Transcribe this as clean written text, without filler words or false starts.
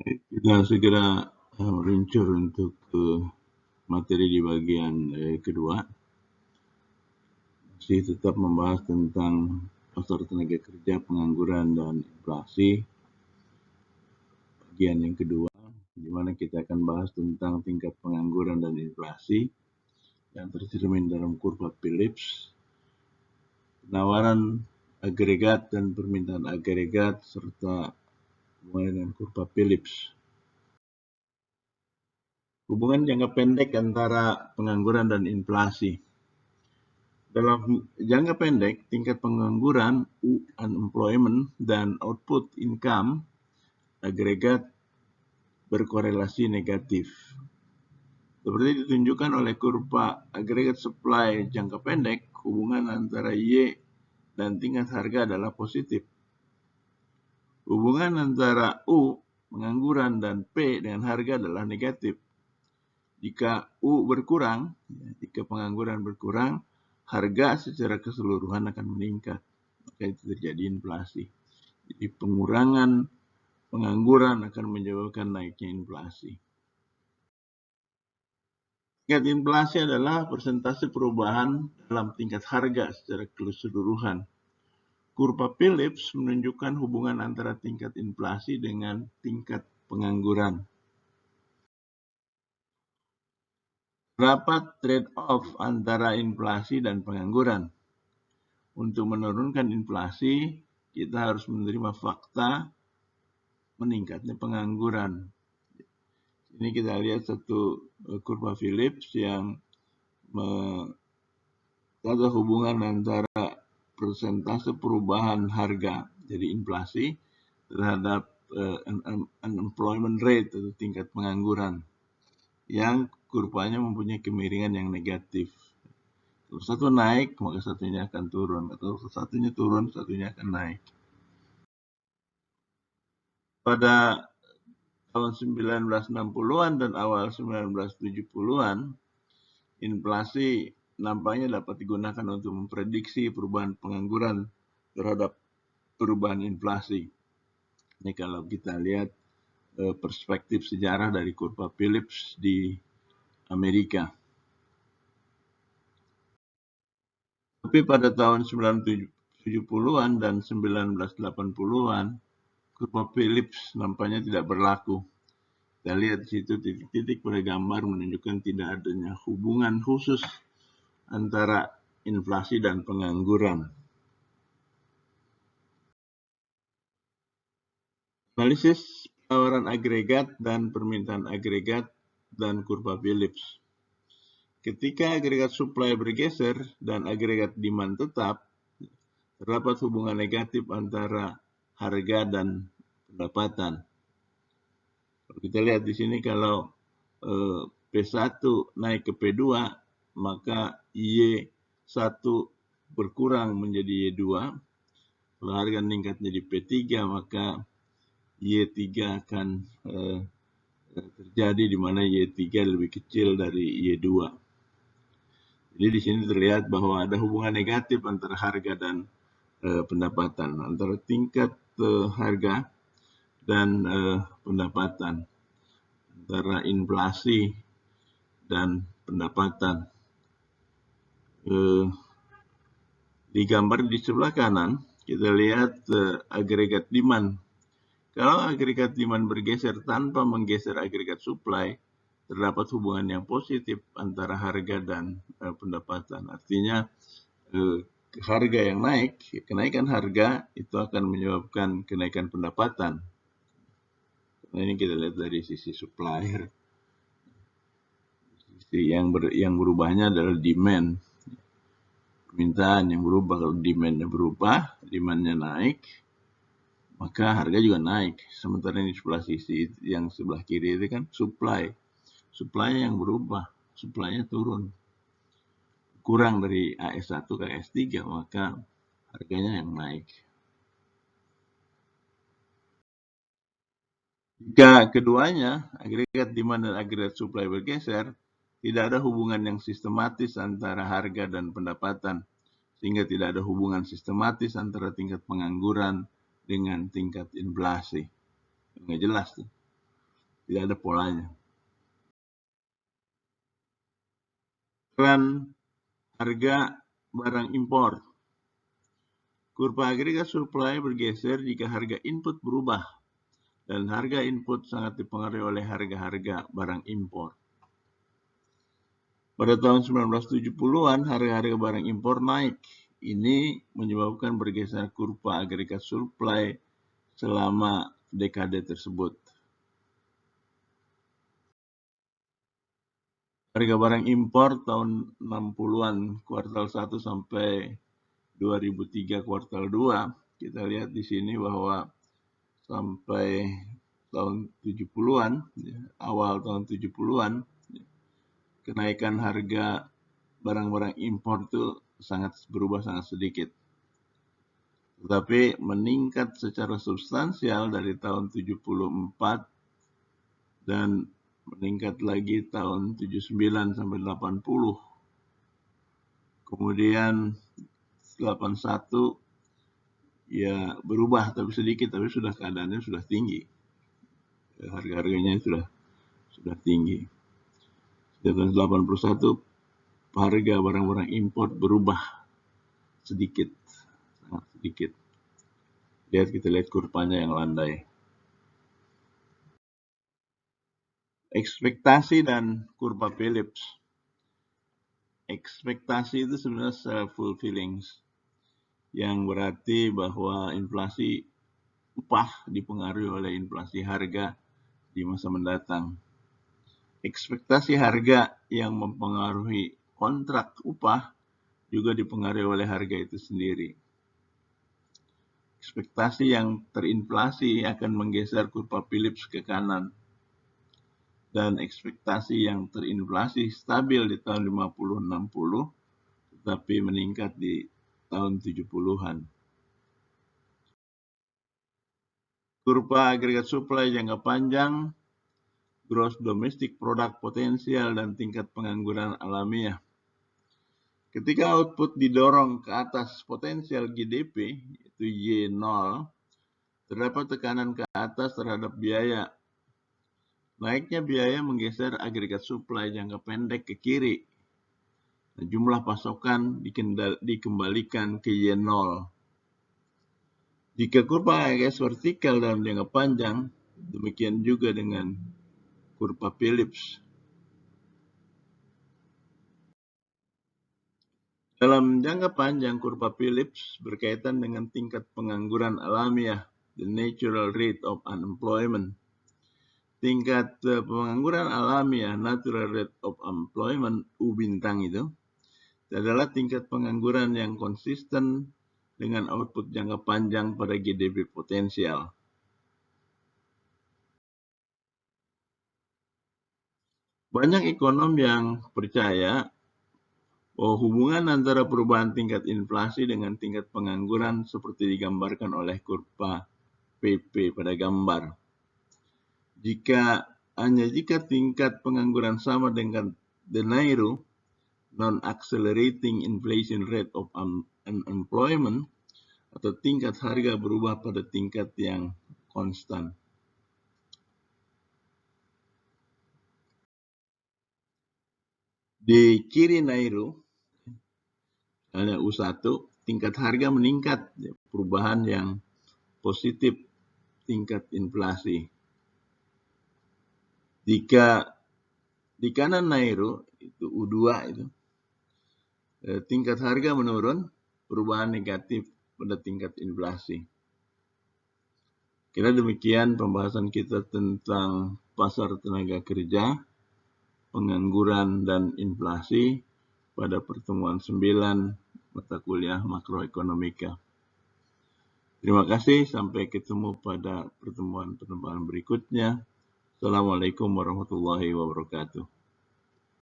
Kita segera meluncur untuk materi di bagian kedua. Masih tetap membahas tentang pasar tenaga kerja, pengangguran, dan inflasi. Bagian yang kedua, di mana kita akan bahas tentang tingkat pengangguran dan inflasi yang tercermin dalam kurva Phillips, penawaran agregat dan permintaan agregat, serta hubungan dengan kurva Phillips. Hubungan jangka pendek antara pengangguran dan inflasi. Dalam jangka pendek, tingkat pengangguran, unemployment, dan output income agregat berkorelasi negatif. Seperti ditunjukkan oleh kurva agregat supply jangka pendek, hubungan antara Y dan tingkat harga adalah positif. Hubungan antara U, pengangguran, dan P dengan harga adalah negatif. Jika U berkurang, jika pengangguran berkurang, harga secara keseluruhan akan meningkat. Maka itu terjadi inflasi. Jadi pengurangan pengangguran akan menyebabkan naiknya inflasi. Tingkat inflasi adalah persentase perubahan dalam tingkat harga secara keseluruhan. Kurva Phillips menunjukkan hubungan antara tingkat inflasi dengan tingkat pengangguran. Terdapat trade-off antara inflasi dan pengangguran. Untuk menurunkan inflasi, kita harus menerima fakta meningkatnya pengangguran. Ini kita lihat satu kurva Phillips yang ada hubungan antara persentase perubahan harga, jadi inflasi, terhadap unemployment rate atau tingkat pengangguran, yang kurvanya mempunyai kemiringan yang negatif. Kalau satu naik, maka satunya akan turun. Atau satunya turun, satunya akan naik. Pada tahun 1960-an dan awal 1970-an, inflasi nampaknya dapat digunakan untuk memprediksi perubahan pengangguran terhadap perubahan inflasi. Ini kalau kita lihat perspektif sejarah dari kurva Phillips di Amerika. Tapi pada tahun 1970-an dan 1980-an, kurva Phillips nampaknya tidak berlaku. Kita lihat di situ titik-titik pada gambar menunjukkan tidak adanya hubungan khusus antara inflasi dan pengangguran. Analisis penawaran agregat dan permintaan agregat dan kurva Phillips. Ketika agregat supply bergeser dan agregat demand tetap, terdapat hubungan negatif antara harga dan pendapatan. Kalau kita lihat di sini, kalau P1 naik ke P2, maka Y1 berkurang menjadi Y2. Kalau harga meningkat menjadi P3, maka Y3 akan terjadi di mana Y3 lebih kecil dari Y2. Jadi di sini terlihat bahwa ada hubungan negatif antara harga dan pendapatan, antara tingkat harga dan pendapatan, antara inflasi dan pendapatan. Di gambar di sebelah kanan, kita lihat agregat demand. Kalau agregat demand bergeser tanpa menggeser agregat supply, terdapat hubungan yang positif antara harga dan pendapatan. Artinya harga yang naik, kenaikan harga itu akan menyebabkan kenaikan pendapatan. Nah, ini kita lihat dari sisi supplier. Sisi yang berubahnya adalah demand. Permintaan yang berubah. Kalau demandnya berubah, demandnya naik, maka harga juga naik. Sementara ini sebelah sisi yang sebelah kiri itu kan supply. Supply yang berubah, supply-nya turun. Kurang dari AS1 ke AS3, maka harganya yang naik. Jika keduanya, agregat demand dan agregat supply bergeser, tidak ada hubungan yang sistematis antara harga dan pendapatan, sehingga tidak ada hubungan sistematis antara tingkat pengangguran dengan tingkat inflasi. Nggak jelas tuh. tidak ada polanya. Peran harga barang impor. Kurva agregat supply bergeser jika harga input berubah dan harga input sangat dipengaruhi oleh harga-harga barang impor. Pada tahun 1970-an, harga-harga barang impor naik. Ini menyebabkan bergeser kurva agregat supply selama dekade tersebut. Harga barang impor tahun 60-an kuartal 1 sampai 2003 kuartal 2, kita lihat di sini bahwa sampai tahun 70-an, awal tahun 70-an, kenaikan harga barang-barang impor itu berubah sangat sedikit. Tetapi meningkat secara substansial dari tahun 74 dan meningkat lagi tahun 79 sampai 80. Kemudian 81 ya berubah tapi sedikit, tapi keadaannya sudah tinggi. Harga-harganya sudah tinggi. Tahun 81 harga barang-barang impor berubah sedikit, sangat sedikit. Kita lihat kurvanya yang landai. Ekspektasi dan kurva Phillips. Ekspektasi itu sebenarnya self-fulfilling, yang berarti bahwa inflasi upah dipengaruhi oleh inflasi harga di masa mendatang. Ekspektasi harga yang mempengaruhi kontrak upah juga dipengaruhi oleh harga itu sendiri. Ekspektasi yang terinflasi akan menggeser kurva Phillips ke kanan. Dan ekspektasi yang terinflasi stabil di tahun 50-60, tetapi meningkat di tahun 70-an. Kurva agregat supply jangka panjang, gross domestic product potensial, dan tingkat pengangguran alamiah. Ketika output didorong ke atas potensial GDP, yaitu Y0, terdapat tekanan ke atas terhadap biaya. Naiknya biaya menggeser agregat supply jangka pendek ke kiri. Jumlah pasokan dikembalikan ke Y0. Jika kurva agregat vertikal dalam jangka panjang, demikian juga dengan kurva Phillips. Dalam jangka panjang, kurva Phillips berkaitan dengan tingkat pengangguran alamiah, the natural rate of unemployment. Tingkat pengangguran alamiah, natural rate of employment, U bintang itu, adalah tingkat pengangguran yang konsisten dengan output jangka panjang pada GDP potensial. Banyak ekonom yang percaya bahwa hubungan antara perubahan tingkat inflasi dengan tingkat pengangguran seperti digambarkan oleh kurva PP pada gambar. Hanya jika tingkat pengangguran sama dengan the NAIRU, non-accelerating inflation rate of unemployment, atau tingkat harga berubah pada tingkat yang konstan. Di kiri NAIRU, misalnya U1, tingkat harga meningkat, perubahan yang positif tingkat inflasi. Jika di kanan NAIRU, itu U2 itu, tingkat harga menurun, perubahan negatif pada tingkat inflasi. Kira demikian pembahasan kita tentang pasar tenaga kerja, pengangguran, dan inflasi pada pertemuan 9 mata kuliah makroekonomika. Terima kasih, sampai ketemu pada pertemuan berikutnya. Assalamualaikum warahmatullahi wabarakatuh.